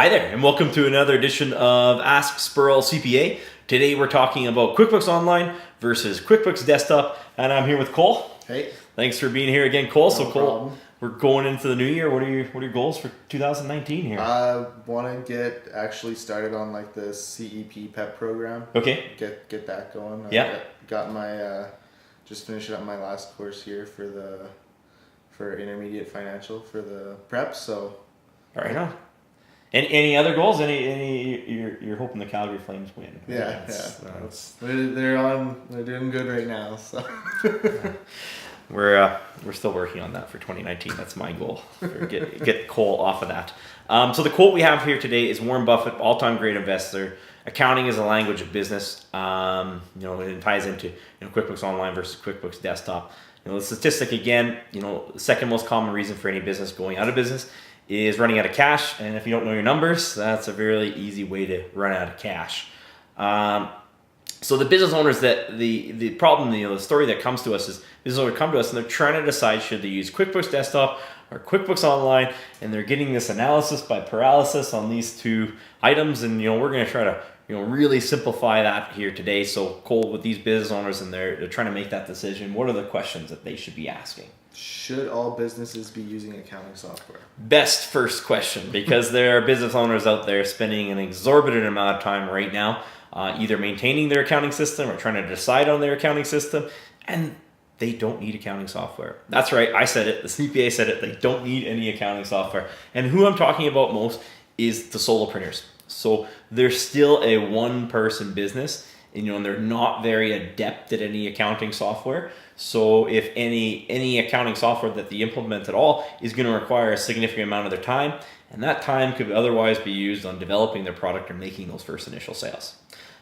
Hi there, and welcome to another edition of Ask Spurrell CPA. Today we're talking about QuickBooks Online versus QuickBooks Desktop, and I'm here with Cole. Hey. Thanks for being here again, Cole. No problem. We're going into the new year. What are your goals for 2019 here? I want to get actually started on like the CEP PEP program. Okay. Get that going. Yeah. Got my just finishing up my last course here for intermediate financial for the prep. So. All right. On. Any other goals? You're hoping the Calgary Flames win? Yeah. They're doing good right now. So. We're still working on that for 2019. That's my goal. Get Cole off of that. So the quote we have here today is Warren Buffett, all-time great investor. Accounting is a language of business. It ties into QuickBooks Online versus QuickBooks Desktop. The statistic again. The second most common reason for any business going out of business is running out of cash. And if you don't know your numbers, that's a really easy way to run out of cash. So the business owners that the problem, the story that comes to us is business owners come to us and they're trying to decide should they use QuickBooks Desktop or QuickBooks Online, and they're getting this analysis by paralysis on these two items. And we're going to try to really simplify that here today. So Cole, with these business owners and they're trying to make that decision, what are the questions that they should be asking? Should all businesses be using accounting software? Best first question, because there are business owners out there spending an exorbitant amount of time right now either maintaining their accounting system or trying to decide on their accounting system, and they don't need accounting software. That's right, I said it, the CPA said it, they don't need any accounting software. And who I'm talking about most is the solopreneurs. So they're still a one-person business, and they're not very adept at any accounting software. So if any accounting software that they implement at all is going to require a significant amount of their time, and that time could otherwise be used on developing their product or making those first initial sales.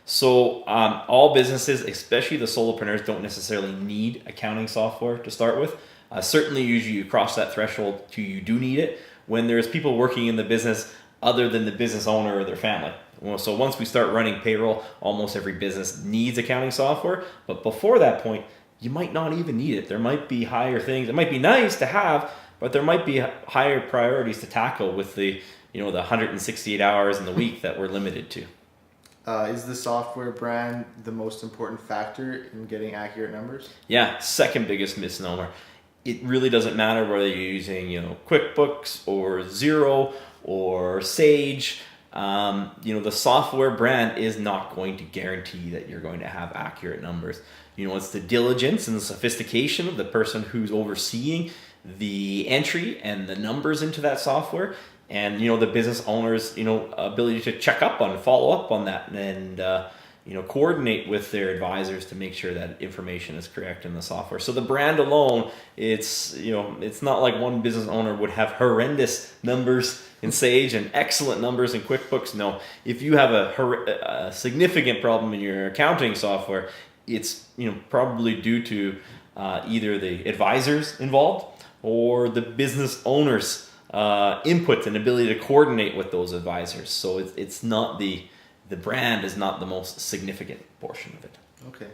So all businesses, especially the solopreneurs, don't necessarily need accounting software to start with. Certainly, usually you cross that threshold to you do need it when there's people working in the business other than the business owner or their family. So once we start running payroll, almost every business needs accounting software. But before that point, you might not even need it. There might be higher things. It might be nice to have, but there might be higher priorities to tackle with the 168 hours in the week that we're limited to. Is the software brand the most important factor in getting accurate numbers? Yeah, second biggest misnomer. It really doesn't matter whether you're using QuickBooks or Xero or Sage. The software brand is not going to guarantee that you're going to have accurate numbers. It's the diligence and the sophistication of the person who's overseeing the entry and the numbers into that software, and the business owner's ability to check up on, follow up on that, and coordinate with their advisors to make sure that information is correct in the software. So the brand alone, it's not like one business owner would have horrendous numbers in Sage and excellent numbers in QuickBooks. No, if you have a significant problem in your accounting software, it's probably due to either the advisors involved or the business owners input and ability to coordinate with those advisors. So it's not the brand is not the most significant portion of it. Okay.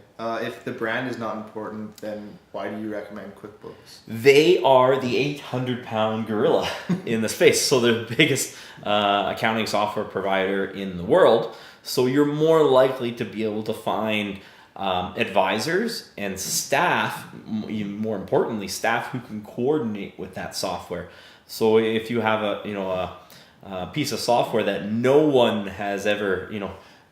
If the brand is not important, then why do you recommend QuickBooks? They are the 800-pound gorilla in the space. So they're the biggest accounting software provider in the world. So you're more likely to be able to find advisors and staff, even more importantly, staff who can coordinate with that software. So if you have a piece of software that no one has ever,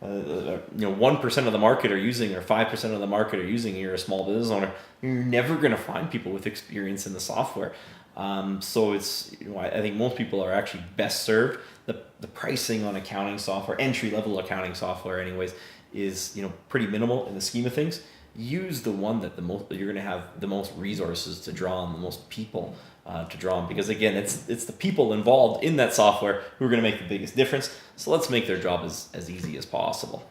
1% of the market are using or 5% of the market are using, you're a small business owner, you're never going to find people with experience in the software. So it's, I think most people are actually best served. The pricing on accounting software, entry-level accounting software anyways, is pretty minimal in the scheme of things. Use the one that you're going to have the most resources to draw on, the most people to draw on, because again, it's the people involved in that software who are going to make the biggest difference. So let's make their job as easy as possible.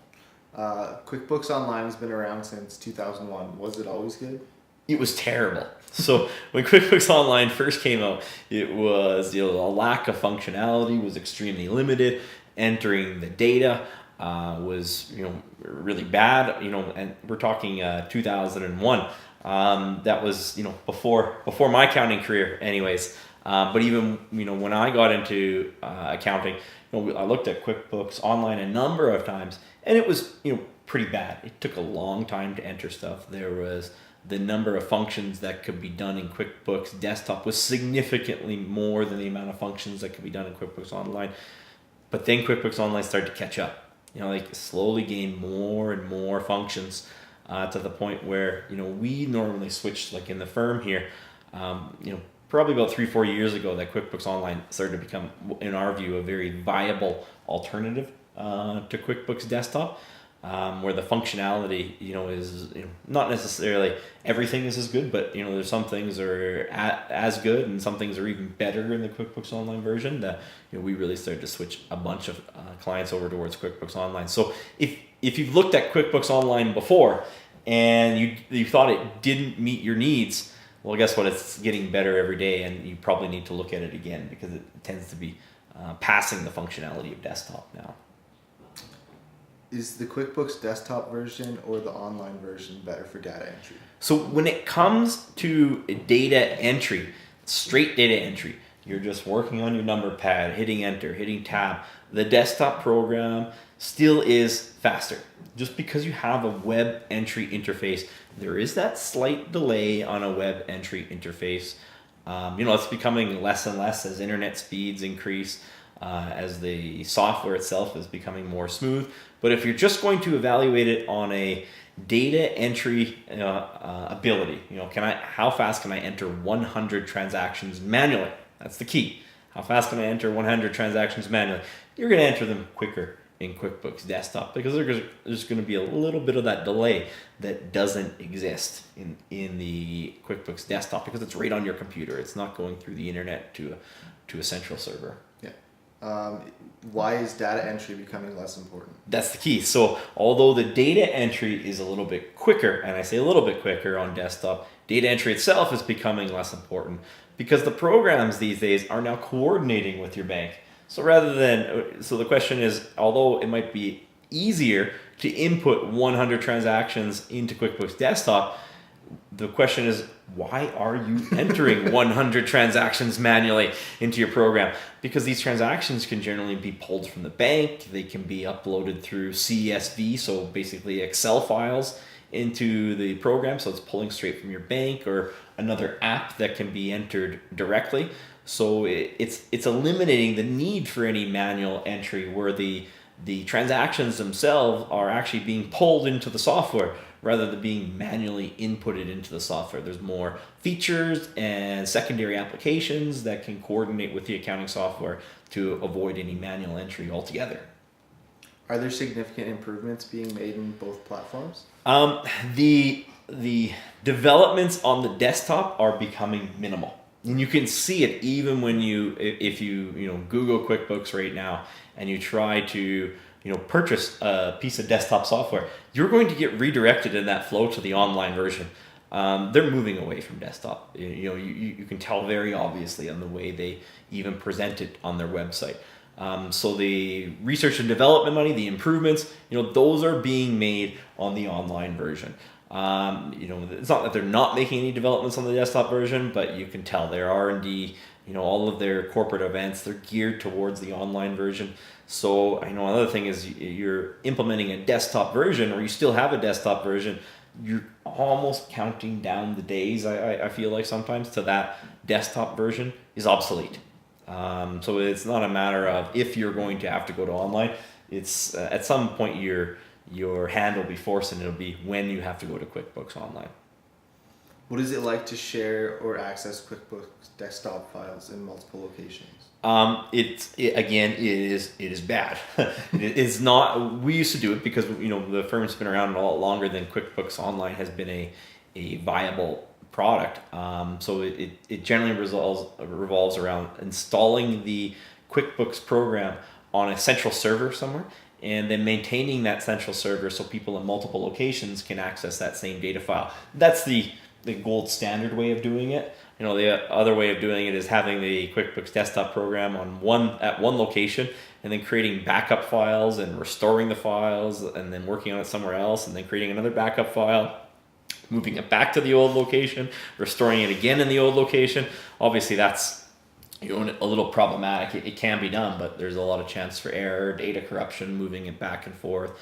QuickBooks Online has been around since 2001. Was it always good? It was terrible. So when QuickBooks Online first came out, it was a lack of functionality, was extremely limited. Entering the data was really bad. And we're talking 2001. That was before my accounting career, anyways. But even when I got into accounting, I looked at QuickBooks Online a number of times, and it was pretty bad. It took a long time to enter stuff. There was the number of functions that could be done in QuickBooks Desktop was significantly more than the amount of functions that could be done in QuickBooks Online. But then QuickBooks Online started to catch up. Like slowly gain more and more functions to the point where we normally switch, like in the firm here. Probably about 3-4 years ago, that QuickBooks Online started to become, in our view, a very viable alternative to QuickBooks Desktop. Where the functionality, is not necessarily everything is as good, but there's some things are as good, and some things are even better in the QuickBooks Online version. That we really started to switch a bunch of clients over towards QuickBooks Online. So if you've looked at QuickBooks Online before and you thought it didn't meet your needs, well, guess what? It's getting better every day, and you probably need to look at it again because it tends to be passing the functionality of desktop now. Is the QuickBooks Desktop version or the online version better for data entry? So when it comes to data entry, straight data entry, you're just working on your number pad, hitting enter, hitting tab. The desktop program still is faster. Just because you have a web entry interface, there is that slight delay on a web entry interface. It's becoming less and less as internet speeds increase, as the software itself is becoming more smooth. But if you're just going to evaluate it on a data entry ability, how fast can I enter 100 transactions manually? That's the key. How fast can I enter 100 transactions manually? You're going to enter them quicker in QuickBooks Desktop because there's going to be a little bit of that delay that doesn't exist in the QuickBooks Desktop because it's right on your computer. It's not going through the internet to a central server. Why is data entry becoming less important? That's the key. So although the data entry is a little bit quicker, and I say a little bit quicker on desktop, data entry itself is becoming less important because the programs these days are now coordinating with your bank. So the question is, although it might be easier to input 100 transactions into QuickBooks Desktop, the question is, why are you entering 100 transactions manually into your program? Because these transactions can generally be pulled from the bank. They can be uploaded through CSV, so basically Excel files, into the program. So it's pulling straight from your bank or another app that can be entered directly. So it's eliminating the need for any manual entry where the transactions themselves are actually being pulled into the software rather than being manually inputted into the software. There's more features and secondary applications that can coordinate with the accounting software to avoid any manual entry altogether. Are there significant improvements being made in both platforms? The developments on the desktop are becoming minimal. And you can see it even when if you Google QuickBooks right now and you try to purchase a piece of desktop software, you're going to get redirected in that flow to the online version. They're moving away from desktop. You can tell very obviously on the way they even present it on their website. So the research and development money, the improvements, those are being made on the online version. It's not that they're not making any developments on the desktop version, but you can tell their R&D, all of their corporate events, they're geared towards the online version. So another thing is you're implementing a desktop version, or you still have a desktop version, you're almost counting down the days, I feel like sometimes, to that desktop version is obsolete. So it's not a matter of if you're going to have to go to online. It's at some point your hand will be forced, and it'll be when you have to go to QuickBooks Online. What is it like to share or access QuickBooks desktop files in multiple locations? It is bad. It's not. We used to do it because the firm's been around a lot longer than QuickBooks Online has been a viable product. So it generally revolves around installing the QuickBooks program on a central server somewhere, and then maintaining that central server so people in multiple locations can access that same data file. That's the gold standard way of doing it. The other way of doing it is having the QuickBooks desktop program at one location, and then creating backup files and restoring the files, and then working on it somewhere else, and then creating another backup file, moving it back to the old location, restoring it again in the old location. Obviously, that's a little problematic. It can be done, but there's a lot of chance for error, data corruption, moving it back and forth.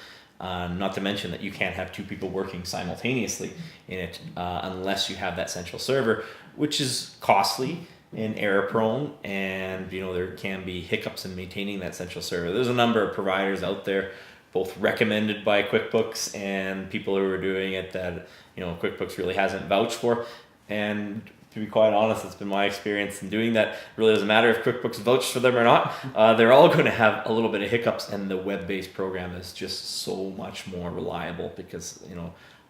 Not to mention that you can't have two people working simultaneously in it unless you have that central server, which is costly and error prone, and there can be hiccups in maintaining that central server. There's a number of providers out there, both recommended by QuickBooks and people who are doing it that QuickBooks really hasn't vouched for. And to be quite honest, it's been my experience in doing that. It really doesn't matter if QuickBooks vouched for them or not. They're all going to have a little bit of hiccups, and the web-based program is just so much more reliable because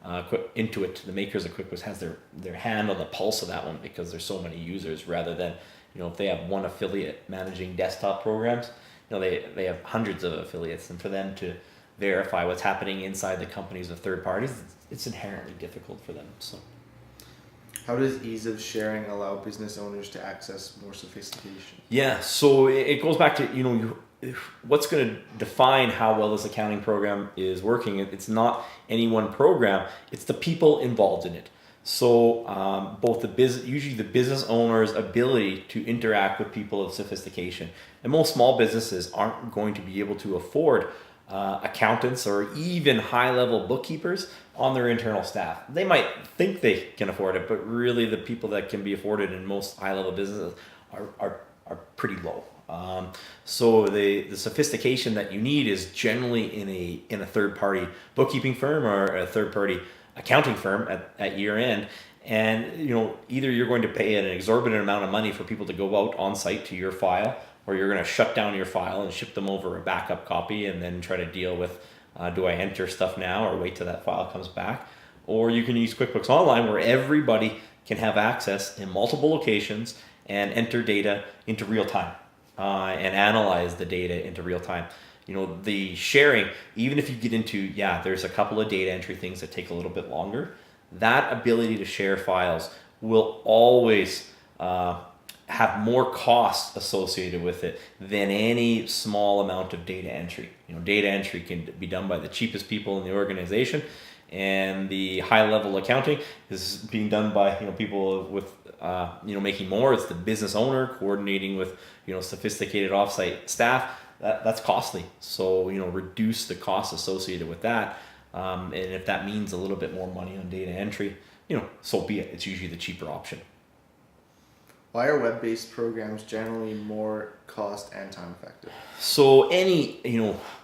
Intuit, the makers of QuickBooks, has their hand on the pulse of that one because there's so many users, rather than if they have one affiliate managing desktop programs, they have hundreds of affiliates, and for them to verify what's happening inside the companies of third parties, it's inherently difficult for them. So how does ease of sharing allow business owners to access more sophistication? Yeah, so it goes back to what's going to define how well this accounting program is working. It's not any one program; it's the people involved in it. So both usually the business owner's ability to interact with people of sophistication, and most small businesses aren't going to be able to afford accountants or even high-level bookkeepers on their internal staff. They might think they can afford it, but really the people that can be afforded in most high-level businesses are pretty low. So the sophistication that you need is generally in a third-party bookkeeping firm or a third-party accounting firm at year end. And either you're going to pay an exorbitant amount of money for people to go out on site to your file, or you're going to shut down your file and ship them over a backup copy and then try to deal with do I enter stuff now or wait till that file comes back? Or you can use QuickBooks Online, where everybody can have access in multiple locations and enter data into real time and analyze the data into real time. The sharing, even if you get into, there's a couple of data entry things that take a little bit longer, that ability to share files will always have more costs associated with it than any small amount of data entry. Data entry can be done by the cheapest people in the organization, and the high-level accounting is being done by people with making more. It's the business owner coordinating with sophisticated offsite staff. That's costly. So reduce the costs associated with that, and if that means a little bit more money on data entry, so be it. It's usually the cheaper option. Why are web-based programs generally more cost and time effective? So any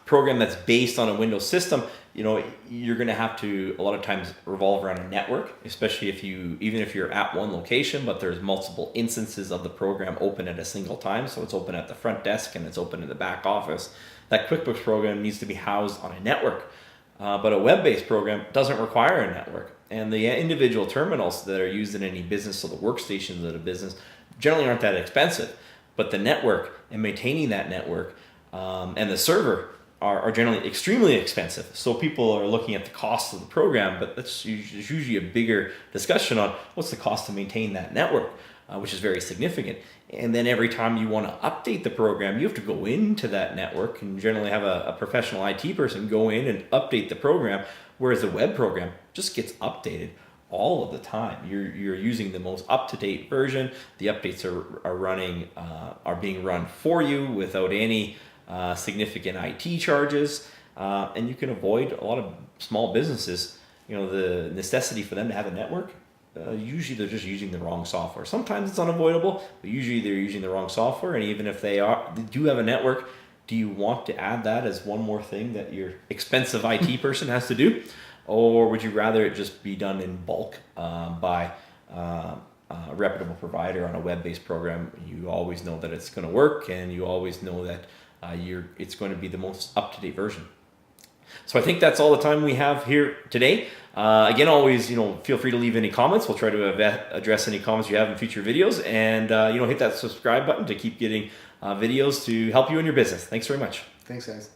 program that's based on a Windows system, you're going to have to a lot of times revolve around a network, especially even if you're at one location, but there's multiple instances of the program open at a single time. So it's open at the front desk and it's open in the back office. That QuickBooks program needs to be housed on a network, but a web-based program doesn't require a network. And the individual terminals that are used in any business, so the workstations of a business, generally aren't that expensive, but the network and maintaining that network and the server are generally extremely expensive. So people are looking at the cost of the program, but there's usually a bigger discussion on what's the cost to maintain that network, which is very significant. And then every time you want to update the program, you have to go into that network and generally have a professional IT person go in and update the program, whereas the web program just gets updated all of the time. You're using the most up-to-date version. The updates are being run for you without any significant IT charges, and you can avoid a lot of small businesses. The necessity for them to have a network. Usually they're just using the wrong software. Sometimes it's unavoidable, but usually they're using the wrong software. And even if they do have a network, do you want to add that as one more thing that your expensive IT person has to do? Or would you rather it just be done in bulk by a reputable provider on a web-based program? You always know that it's going to work, and you always know that it's going to be the most up-to-date version. So I think that's all the time we have here today. Again, always feel free to leave any comments. We'll try to address any comments you have in future videos, and hit that subscribe button to keep getting videos to help you in your business. Thanks very much. Thanks, guys.